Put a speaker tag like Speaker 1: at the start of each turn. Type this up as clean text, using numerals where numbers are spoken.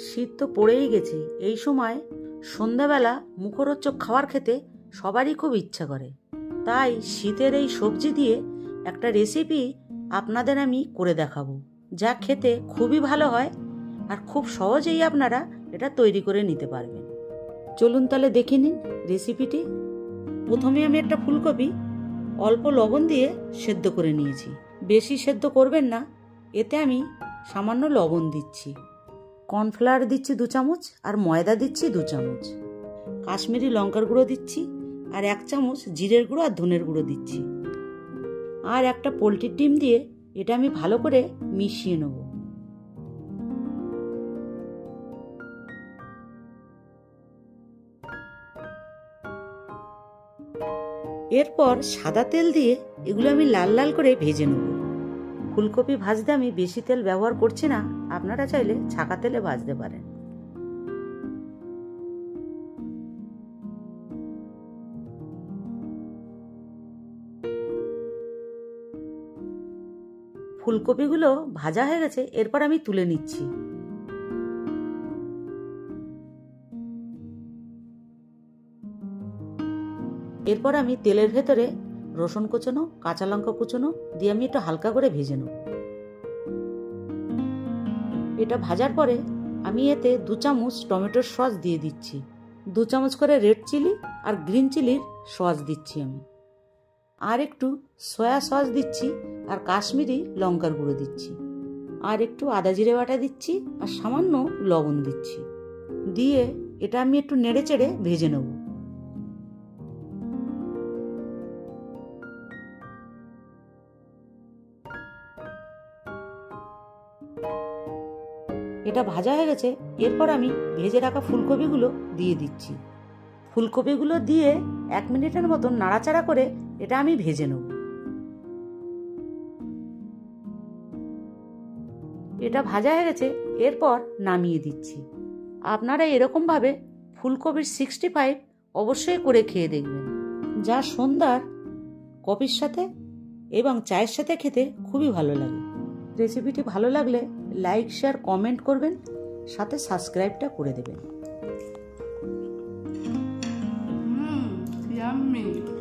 Speaker 1: শীত তো পড়েই গেছে, এই সময় সন্ধ্যাবেলা মুখরোচক খাবার খেতে সবারই খুব ইচ্ছা করে। তাই শীতের এই সবজি দিয়ে একটা রেসিপি আপনাদের আমি করে দেখাবো, যা খেতে খুবই ভালো হয় আর খুব সহজেই আপনারা এটা তৈরি করে নিতে পারবেন। চলুন তাহলে দেখে নিন রেসিপিটি। প্রথমে আমি একটা ফুলকপি অল্প লবণ দিয়ে সেদ্ধ করে নিয়েছি। বেশি সেদ্ধ করবেন না, এতে আমি সামান্য লবণ দিচ্ছি। কর্নফ্লাওয়ার দিচ্ছি 2 চামচ আর ময়দা দিচ্ছি 2 চামচ। কাশ্মীরি লঙ্কার গুঁড়ো দিচ্ছি আর 1 চামচ জিরের গুঁড়ো আর ধনের গুঁড়ো দিচ্ছি। আর একটা পোলট্রির ডিম দিয়ে এটা আমি ভালো করে মিশিয়ে নেব। এরপর সাদা তেল দিয়ে এগুলো আমি লাল লাল করে ভেজে নেব। ফুলকপি ভাজতে আমি বেশি তেল ব্যবহার করছি না, আপনারা চাইলে ছাকা তেলে ভাজতে পারেন। ফুলকপিগুলো ভাজা হয়ে গেছে, এরপর আমি তুলে নিচ্ছি। এরপর আমি তেলের ভেতরে রসুন কুচনো, কাঁচা লঙ্কা কুচনো দিয়ে আমি একটু হালকা করে ভেজে নেব। এটা ভাজার পরে আমি এতে 2 চামচ টমেটোর সস দিয়ে দিচ্ছি। 2 চামচ করে রেড চিলি আর গ্রিন চিলির সস দিচ্ছি আমি। আর একটু সয়া সস দিচ্ছি আর কাশ্মীরি লঙ্কার গুঁড়ো দিচ্ছি। আর একটু আদা জিরে বাটা দিচ্ছি আর সামান্য লবণ দিচ্ছি। দিয়ে এটা আমি একটু নেড়ে চেড়ে ভেজে নেব। এটা ভাজা হয়ে গেছে, এরপর আমি ভেজে রাখা ফুলকপিগুলো দিয়ে দিচ্ছি। ফুলকপিগুলো দিয়ে 1 মিনিটের মতন নাড়াচাড়া করে এটা আমি ভেজে নেব। এটা ভাজা হয়ে গেছে, এরপর নামিয়ে দিচ্ছি। আপনারা এরকমভাবে ফুলকপির 65 অবশ্যই করে খেয়ে দেখবেন, যা সন্ধ্যার কফির সাথে এবং চায়ের সাথে খেতে খুবই ভালো লাগে। রেসিপিটি ভালো লাগলে লাইক, শেয়ার, কমেন্ট করবেন, সাথে সাবস্ক্রাইবটা করে দেবেন।
Speaker 2: Yummy.